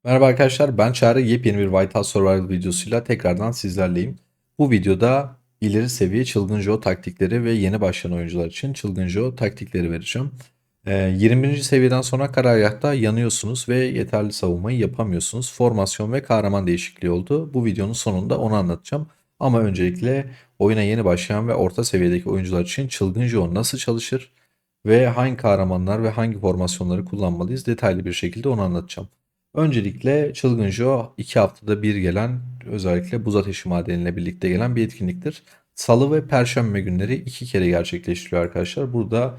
Merhaba arkadaşlar, ben Çağrı. Yepyeni bir White House Survival videosuyla tekrardan sizlerleyim. Bu videoda ileri seviye Çılgın Joe taktikleri ve yeni başlayan oyuncular için Çılgın Joe taktikleri vereceğim. 20. seviyeden sonra karargahta yanıyorsunuz ve yeterli savunmayı yapamıyorsunuz. Formasyon ve kahraman değişikliği oldu. Bu videonun sonunda onu anlatacağım. Ama öncelikle oyuna yeni başlayan ve orta seviyedeki oyuncular için Çılgın Joe nasıl çalışır ve hangi kahramanlar ve hangi formasyonları kullanmalıyız detaylı bir şekilde onu anlatacağım. Öncelikle Çılgın Joe 2 haftada bir gelen, özellikle buz ateşi madeniyle birlikte gelen bir etkinliktir. Salı ve Perşembe günleri 2 kere gerçekleştiriyor arkadaşlar. Burada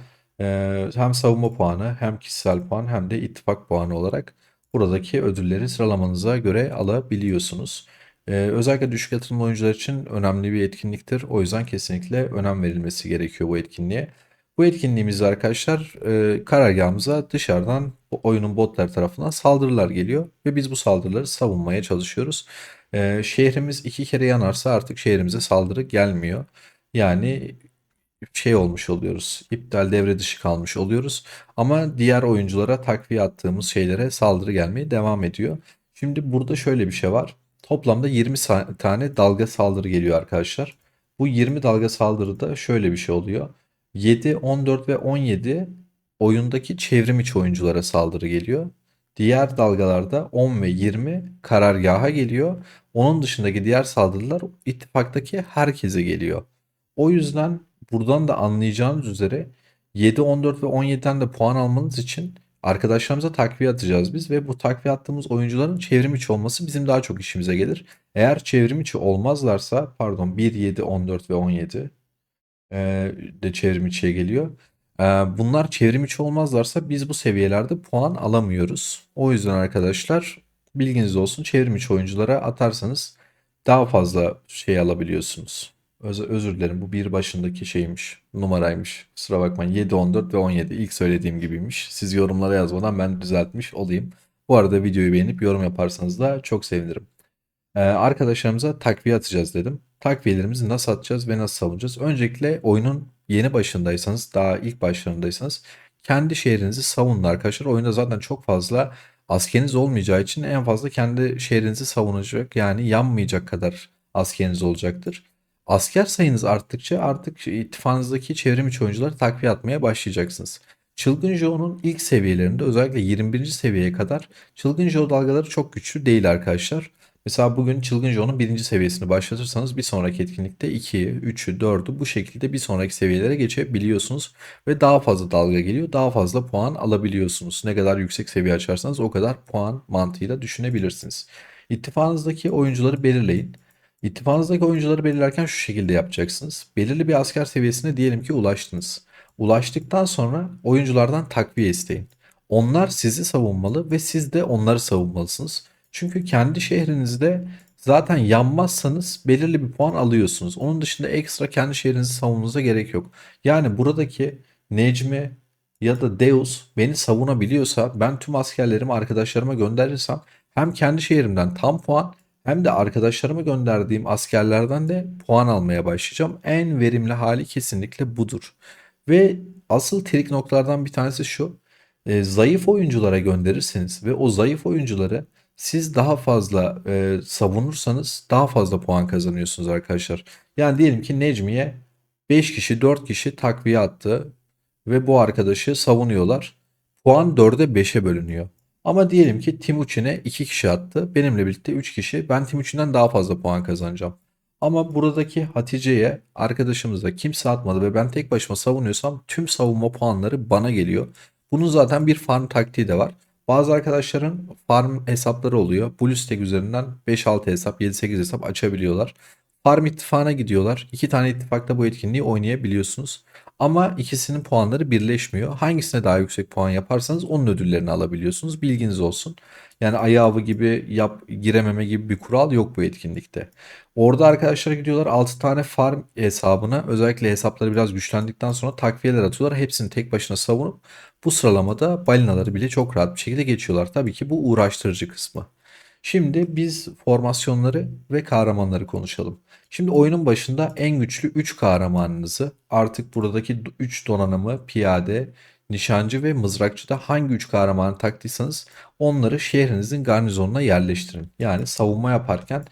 hem savunma puanı hem kişisel puan hem de ittifak puanı olarak buradaki ödülleri sıralamanıza göre alabiliyorsunuz. Özellikle düşük yatırımlı oyuncular için önemli bir etkinliktir. O yüzden kesinlikle önem verilmesi gerekiyor bu etkinliğe. Bu etkinliğimizde arkadaşlar karargahımıza dışarıdan oyunun botları tarafından saldırılar geliyor ve biz bu saldırıları savunmaya çalışıyoruz. Şehrimiz 2 kere yanarsa artık şehrimize saldırı gelmiyor. Yani şey olmuş oluyoruz. İptal devre dışı kalmış oluyoruz. Ama diğer oyunculara takviye attığımız şeylere saldırı gelmeye devam ediyor. Şimdi burada şöyle bir şey var. Toplamda 20 tane dalga saldırı geliyor arkadaşlar. Bu 20 dalga saldırıda şöyle bir şey oluyor. 7, 14 ve 17 oyundaki çevrim içi oyunculara saldırı geliyor. Diğer dalgalarda 10 ve 20 karargaha geliyor. Onun dışındaki diğer saldırılar ittifaktaki herkese geliyor. O yüzden buradan da anlayacağınız üzere 7, 14 ve 17'den de puan almanız için arkadaşlarımıza takviye atacağız biz ve bu takviye attığımız oyuncuların çevrim içi olması bizim daha çok işimize gelir. Eğer çevrim içi olmazlarsa, pardon, 1, 7, 14 ve 17 de çevrim içiye geliyor. Bunlar çevrim içi olmazlarsa biz bu seviyelerde puan alamıyoruz. O yüzden arkadaşlar bilginiz olsun, çevrim içi oyunculara atarsanız daha fazla şey alabiliyorsunuz. Özür dilerim, bu bir başındaki şeymiş, numaraymış. Kusura bakmayın, 7, 14 ve 17 ilk söylediğim gibiymiş. Siz yorumlara yazmadan ben düzeltmiş olayım. Bu arada videoyu beğenip yorum yaparsanız da çok sevinirim. Arkadaşlarımıza takviye atacağız dedim. Takviyelerimizi nasıl atacağız ve nasıl savunacağız? Öncelikle oyunun yeni başındaysanız, daha ilk başlarındaysanız kendi şehrinizi savunun arkadaşlar. Oyunda zaten çok fazla askeriniz olmayacağı için en fazla kendi şehrinizi savunacak, yani yanmayacak kadar askeriniz olacaktır. Asker sayınız arttıkça artık ittifakınızdaki çevrim içi oyuncuları takviye atmaya başlayacaksınız. Çılgın Joe'nun ilk seviyelerinde, özellikle 21. seviyeye kadar Çılgın Joe dalgaları çok güçlü değil arkadaşlar. Mesela bugün Çılgın Joe'nun 1. seviyesini başlatırsanız bir sonraki etkinlikte 2'yi, 3'ü, 4'ü bu şekilde bir sonraki seviyelere geçebiliyorsunuz. Ve daha fazla dalga geliyor, daha fazla puan alabiliyorsunuz. Ne kadar yüksek seviye açarsanız o kadar puan mantığıyla düşünebilirsiniz. İttifakınızdaki oyuncuları belirleyin. İttifakınızdaki oyuncuları belirlerken şu şekilde yapacaksınız. Belirli bir asker seviyesine diyelim ki ulaştınız. Ulaştıktan sonra oyunculardan takviye isteyin. Onlar sizi savunmalı ve siz de onları savunmalısınız. Çünkü kendi şehrinizde zaten yanmazsanız belirli bir puan alıyorsunuz. Onun dışında ekstra kendi şehrinizi savunmanıza gerek yok. Yani buradaki Necmi ya da Deus beni savunabiliyorsa ben tüm askerlerimi arkadaşlarıma gönderirsem hem kendi şehrimden tam puan hem de arkadaşlarıma gönderdiğim askerlerden de puan almaya başlayacağım. En verimli hali kesinlikle budur. Ve asıl trik noktalardan bir tanesi şu. Zayıf oyunculara gönderirseniz ve o zayıf oyuncuları siz daha fazla savunursanız daha fazla puan kazanıyorsunuz arkadaşlar. Yani diyelim ki Necmiye 5 kişi 4 kişi takviye attı ve bu arkadaşı savunuyorlar. Puan 4'e 5'e bölünüyor. Ama diyelim ki Timuçin'e 2 kişi attı. Benimle birlikte 3 kişi. Ben Timuçin'den daha fazla puan kazanacağım. Ama buradaki Hatice'ye arkadaşımıza kimse atmadı ve ben tek başıma savunuyorsam tüm savunma puanları bana geliyor. Bunun zaten bir farm taktiği de var. Bazı arkadaşların farm hesapları oluyor. BlueStack üzerinden 5-6 hesap, 7-8 hesap açabiliyorlar. Farm ittifakına gidiyorlar. 2 tane ittifakta bu etkinliği oynayabiliyorsunuz. Ama ikisinin puanları birleşmiyor. Hangisine daha yüksek puan yaparsanız onun ödüllerini alabiliyorsunuz. Bilginiz olsun. Yani ayavı gibi girememe gibi bir kural yok bu etkinlikte. Orada arkadaşlar gidiyorlar 6 tane farm hesabına, özellikle hesapları biraz güçlendikten sonra takviyeler atıyorlar. Hepsini tek başına savunup bu sıralamada balinaları bile çok rahat bir şekilde geçiyorlar. Tabii ki bu uğraştırıcı kısmı. Şimdi biz formasyonları ve kahramanları konuşalım. Şimdi oyunun başında en güçlü 3 kahramanınızı, artık buradaki 3 donanımı piyade, nişancı ve mızrakçıda hangi 3 kahramanı taktıysanız onları şehrinizin garnizonuna yerleştirin. Yani savunma yaparken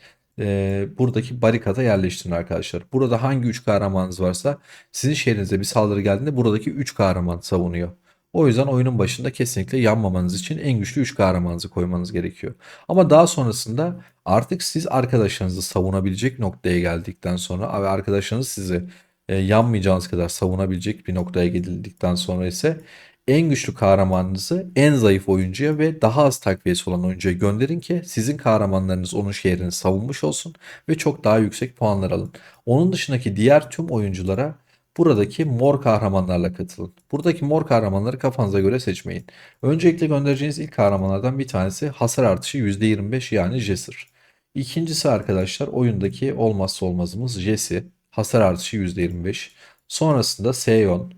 buradaki barikata yerleştirin arkadaşlar. Burada hangi 3 kahramanınız varsa sizin şehrinize bir saldırı geldiğinde buradaki 3 kahraman savunuyor. O yüzden oyunun başında kesinlikle yanmamanız için en güçlü 3 kahramanınızı koymanız gerekiyor. Ama daha sonrasında artık siz arkadaşlarınızı savunabilecek noktaya geldikten sonra ve arkadaşlarınız sizi yanmayacağınız kadar savunabilecek bir noktaya gelindikten sonra ise en güçlü kahramanınızı en zayıf oyuncuya ve daha az takviyesi olan oyuncuya gönderin ki sizin kahramanlarınız onun şehrini savunmuş olsun ve çok daha yüksek puanlar alın. Onun dışındaki diğer tüm oyunculara buradaki mor kahramanlarla katılın. Buradaki mor kahramanları kafanıza göre seçmeyin. Öncelikle göndereceğiniz ilk kahramanlardan bir tanesi hasar artışı %25 yani Jester. İkincisi arkadaşlar oyundaki olmazsa olmazımız Jesse. Hasar artışı %25. Sonrasında Seyon.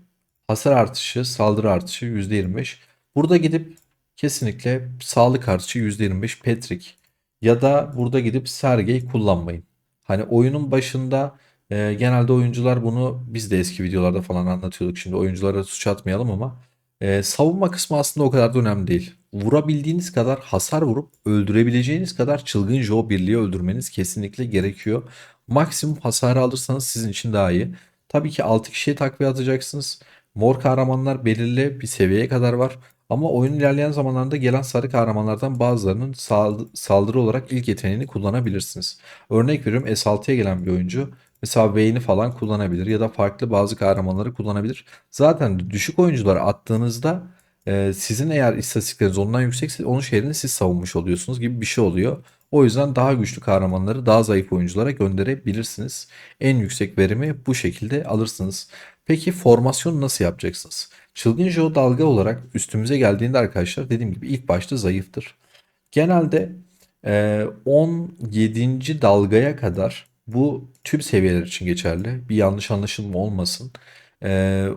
Hasar artışı, saldırı artışı %25. Burada gidip kesinlikle sağlık artışı %25 Patrick. Ya da burada gidip Sergey kullanmayın. Hani oyunun başında genelde oyuncular bunu biz de eski videolarda falan anlatıyorduk. Şimdi oyunculara suç atmayalım ama savunma kısmı aslında o kadar da önemli değil. Vurabildiğiniz kadar hasar vurup öldürebileceğiniz kadar çılgın Joe birliği öldürmeniz kesinlikle gerekiyor. Maksimum hasarı alırsanız sizin için daha iyi. Tabii ki 6 kişiye takviye atacaksınız. Mor kahramanlar belirli bir seviyeye kadar var. Ama oyun ilerleyen zamanlarında gelen sarı kahramanlardan bazılarının saldırı olarak ilk yeteneğini kullanabilirsiniz. Örnek veriyorum S6'ya gelen bir oyuncu mesela Vayne'i falan kullanabilir ya da farklı bazı kahramanları kullanabilir. Zaten düşük oyuncuları attığınızda sizin eğer istatistikleriniz ondan yüksekse onun şehrini siz savunmuş oluyorsunuz gibi bir şey oluyor. O yüzden daha güçlü kahramanları daha zayıf oyunculara gönderebilirsiniz. En yüksek verimi bu şekilde alırsınız. Peki formasyonu nasıl yapacaksınız? Çılgın Joe dalga olarak üstümüze geldiğinde arkadaşlar dediğim gibi ilk başta zayıftır. Genelde 17. dalgaya kadar bu tüm seviyeler için geçerli. Bir yanlış anlaşılma olmasın.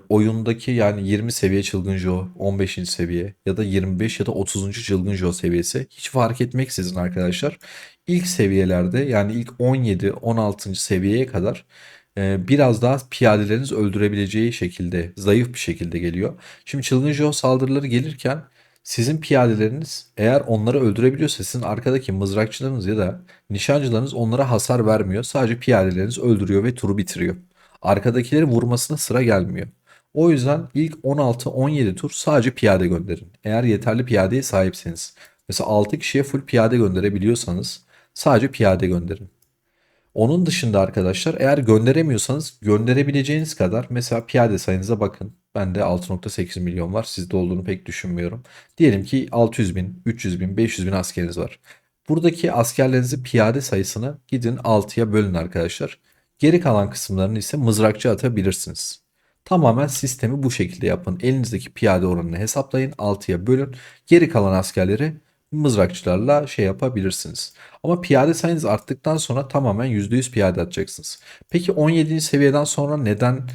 Oyundaki yani 20 seviye çılgın Joe, 15. seviye ya da 25 ya da 30. çılgın Joe seviyesi hiç fark etmeksizin arkadaşlar. İlk seviyelerde yani ilk 17-16. seviyeye kadar biraz daha piyadeleriniz öldürebileceği şekilde zayıf bir şekilde geliyor. Şimdi çılgın Joe saldırıları gelirken sizin piyadeleriniz eğer onları öldürebiliyorsa sizin arkadaki mızrakçılarınız ya da nişancılarınız onlara hasar vermiyor. Sadece piyadeleriniz öldürüyor ve turu bitiriyor. Arkadakileri vurmasına sıra gelmiyor. O yüzden ilk 16-17 tur sadece piyade gönderin. Eğer yeterli piyadeye sahipseniz. Mesela 6 kişiye full piyade gönderebiliyorsanız sadece piyade gönderin. Onun dışında arkadaşlar eğer gönderemiyorsanız gönderebileceğiniz kadar mesela piyade sayınıza bakın. Bende 6,8 milyon var. Sizde olduğunu pek düşünmüyorum. Diyelim ki 600 bin, 300 bin, 500 bin askeriniz var. Buradaki askerlerinizi piyade sayısını gidin 6'ya bölün arkadaşlar. Geri kalan kısımlarını ise mızrakçı atabilirsiniz. Tamamen sistemi bu şekilde yapın. Elinizdeki piyade oranını hesaplayın, 6'ya bölün. Geri kalan askerleri mızrakçılarla şey yapabilirsiniz. Ama piyade sayınız arttıktan sonra tamamen %100 piyade atacaksınız. Peki 17. seviyeden sonra neden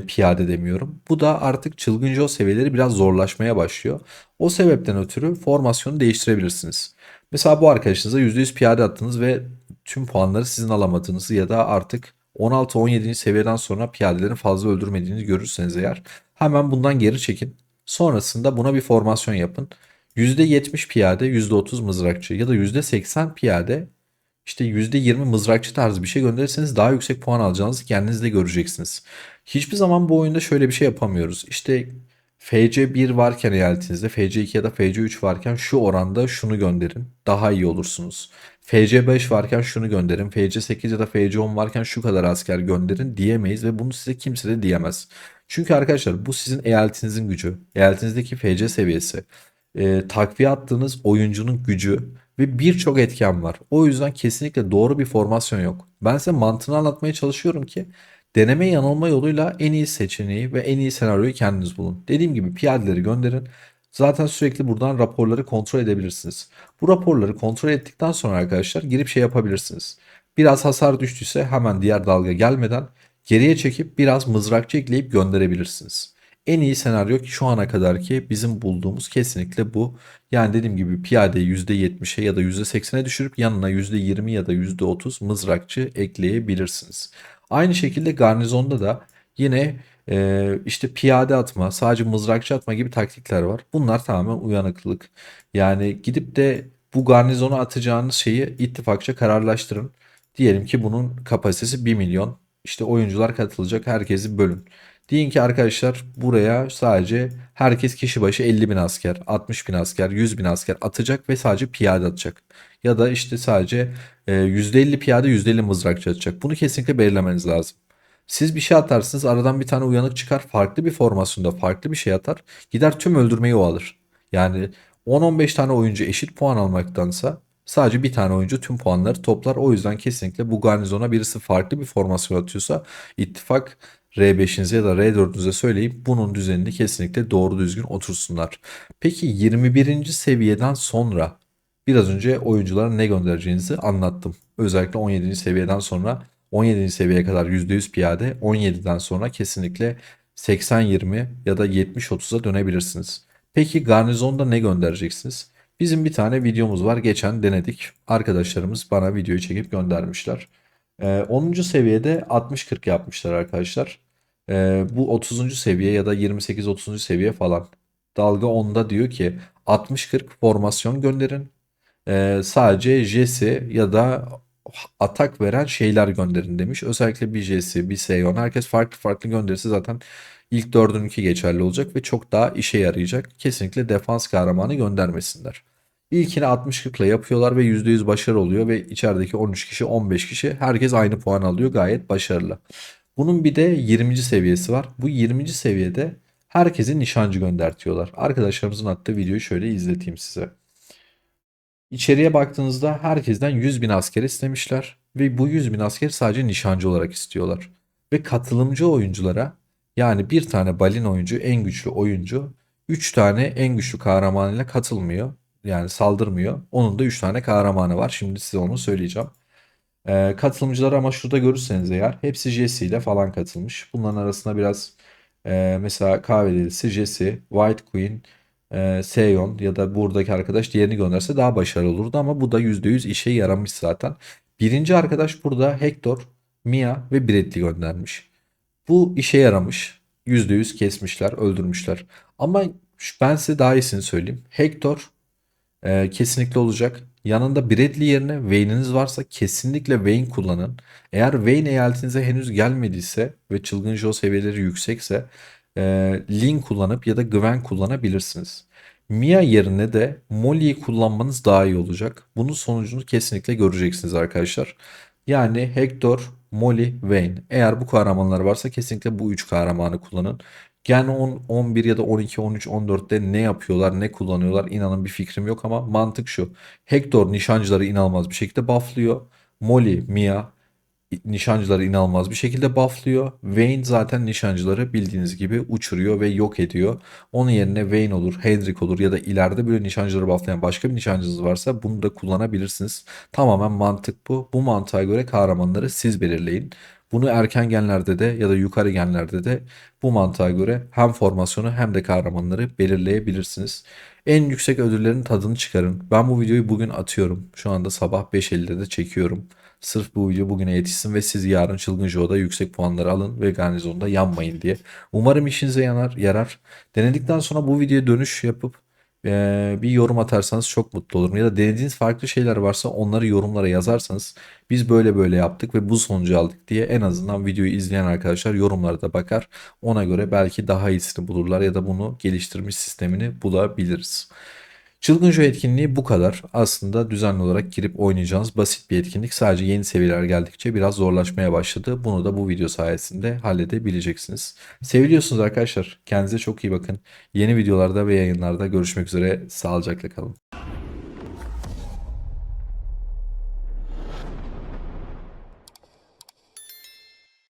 piyade demiyorum? Bu da artık çılgınca o seviyeleri biraz zorlaşmaya başlıyor. O sebepten ötürü formasyonu değiştirebilirsiniz. Mesela bu arkadaşınıza %100 piyade attınız ve tüm puanları sizin alamadığınızı ya da artık 16-17. seviyeden sonra piyadelerin fazla öldürmediğini görürseniz eğer hemen bundan geri çekin. Sonrasında buna bir formasyon yapın. %70 piyade, %30 mızrakçı ya da %80 piyade, işte %20 mızrakçı tarzı bir şey gönderirseniz daha yüksek puan alacağınızı kendiniz de göreceksiniz. Hiçbir zaman bu oyunda şöyle bir şey yapamıyoruz. İşte FC1 varken eyaletinizde FC2 ya da FC3 varken şu oranda şunu gönderin. Daha iyi olursunuz. FC5 varken şunu gönderin. FC8 ya da FC10 varken şu kadar asker gönderin diyemeyiz ve bunu size kimse de diyemez. Çünkü arkadaşlar bu sizin eyaletinizin gücü. Eyaletinіздeki FC seviyesi, takviye attığınız oyuncunun gücü ve birçok etken var. O yüzden kesinlikle doğru bir formasyon yok. Ben size mantığını anlatmaya çalışıyorum ki deneme yanılma yoluyla en iyi seçeneği ve en iyi senaryoyu kendiniz bulun. Dediğim gibi piyadeleri gönderin. Zaten sürekli buradan raporları kontrol edebilirsiniz. Bu raporları kontrol ettikten sonra arkadaşlar girip şey yapabilirsiniz. Biraz hasar düştüyse hemen diğer dalga gelmeden geriye çekip biraz mızrakçı ekleyip gönderebilirsiniz. En iyi senaryo şu ana kadar ki bizim bulduğumuz kesinlikle bu. Yani dediğim gibi piyadeyi %70'e ya da %80'e düşürüp yanına %20 ya da %30 mızrakçı ekleyebilirsiniz. Aynı şekilde garnizonda da yine işte piyade atma, sadece mızrakçı atma gibi taktikler var. Bunlar tamamen uyanıklık. Yani gidip de bu garnizona atacağınız şeyi ittifakça kararlaştırın. Diyelim ki bunun kapasitesi 1 milyon. İşte oyuncular katılacak, herkesi bölün. Deyin ki arkadaşlar buraya sadece herkes kişi başı 50 bin asker, 60 bin asker, 100 bin asker atacak ve sadece piyade atacak. Ya da işte sadece %50 piyade, %50 mızrakçı atacak. Bunu kesinlikle belirlemeniz lazım. Siz bir şey atarsınız, aradan bir tane uyanık çıkar, farklı bir formasyonda farklı bir şey atar, gider tüm öldürmeyi o alır. Yani 10-15 tane oyuncu eşit puan almaktansa sadece bir tane oyuncu tüm puanları toplar. O yüzden kesinlikle bu garnizona birisi farklı bir formasyon atıyorsa ittifak R5'inize ya da R4'ünüze söyleyip bunun düzenini kesinlikle doğru düzgün otursunlar. Peki 21. seviyeden sonra biraz önce oyunculara ne göndereceğinizi anlattım. Özellikle 17. seviyeden sonra 17. seviyeye kadar %100 piyade, 17'den sonra kesinlikle 80-20 ya da 70-30'a dönebilirsiniz. Peki garnizonda ne göndereceksiniz? Bizim bir tane videomuz var. Geçen denedik. Arkadaşlarımız bana videoyu çekip göndermişler. 10. seviyede 60-40 yapmışlar arkadaşlar. Bu 30. seviye ya da 28-30. seviye falan. Dalga 10'da diyor ki 60-40 formasyon gönderin. Sadece Jesse ya da atak veren şeyler gönderin demiş. Özellikle bir Jesse, bir Sion. Herkes farklı farklı gönderirse zaten ilk dördününki geçerli olacak ve çok daha işe yarayacak. Kesinlikle defans kahramanı göndermesinler. İlkini 60-40'la yapıyorlar ve %100 başarı oluyor ve içerideki 13 kişi 15 kişi herkes aynı puan alıyor, gayet başarılı. Bunun bir de 20. seviyesi var. Bu 20. seviyede herkese nişancı göndertiyorlar. Arkadaşlarımızın attığı videoyu şöyle izleteyim size. İçeriye baktığınızda herkesten 100 bin asker istemişler ve bu 100 bin asker sadece nişancı olarak istiyorlar. Ve katılımcı oyunculara, yani bir tane balin oyuncu, en güçlü oyuncu 3 tane en güçlü kahramanıyla katılmıyor. Yani saldırmıyor. Onun da 3 tane kahramanı var. Şimdi size onu söyleyeceğim. Katılımcılar ama şurada görürseniz eğer hepsi Jesse ile falan katılmış. Bunların arasında biraz mesela kahve delisi Jesse, White Queen, Seon ya da buradaki arkadaş diğerini gönderse daha başarılı olurdu ama bu da %100 işe yaramış zaten. Birinci arkadaş burada Hector, Mia ve Bradley göndermiş. Bu işe yaramış. %100 kesmişler, öldürmüşler. Ama ben size daha iyisini söyleyeyim. Hector kesinlikle olacak. Yanında Bradley yerine Vayne'iniz varsa kesinlikle Vayne kullanın. Eğer Vayne eyaletinize henüz gelmediyse ve Çılgın Joe seviyeleri yüksekse e, Link kullanıp ya da Gwen kullanabilirsiniz. Mia yerine de Molly'yi kullanmanız daha iyi olacak. Bunun sonucunu kesinlikle göreceksiniz arkadaşlar. Yani Hector, Molly, Vayne. Eğer bu kahramanlar varsa kesinlikle bu üç kahramanı kullanın. Gen 10, 11 ya da 12, 13, 14'te ne yapıyorlar, ne kullanıyorlar inanın bir fikrim yok ama mantık şu. Hector nişancıları inanılmaz bir şekilde bufflıyor. Molly, Mia nişancıları inanılmaz bir şekilde bufflıyor. Vayne zaten nişancıları bildiğiniz gibi uçuruyor ve yok ediyor. Onun yerine Vayne olur, Hendrik olur ya da ileride böyle nişancıları bufflayan başka bir nişancınız varsa bunu da kullanabilirsiniz. Tamamen mantık bu. Bu mantığa göre kahramanları siz belirleyin. Bunu erken genlerde de ya da yukarı genlerde de bu mantığa göre hem formasyonu hem de kahramanları belirleyebilirsiniz. En yüksek ödüllerin tadını çıkarın. Ben bu videoyu bugün atıyorum. Şu anda sabah 5.50'de de çekiyorum. Sırf bu video bugüne yetişsin ve siz yarın Çılgın Joe'da yüksek puanları alın ve garnizonda yanmayın diye. Umarım işinize yarar. Denedikten sonra bu videoya dönüş yapıp bir yorum atarsanız çok mutlu olurum. Ya da denediğiniz farklı şeyler varsa onları yorumlara yazarsanız biz böyle böyle yaptık ve bu sonucu aldık diye en azından videoyu izleyen arkadaşlar yorumlara bakar. Ona göre belki daha iyisini bulurlar ya da bunu geliştirmiş sistemini bulabiliriz. Çılgın Joe etkinliği bu kadar. Aslında düzenli olarak girip oynayacağınız basit bir etkinlik. Sadece yeni seviyeler geldikçe biraz zorlaşmaya başladı. Bunu da bu video sayesinde halledebileceksiniz. Seviliyorsunuz arkadaşlar. Kendinize çok iyi bakın. Yeni videolarda ve yayınlarda görüşmek üzere. Sağlıcakla kalın.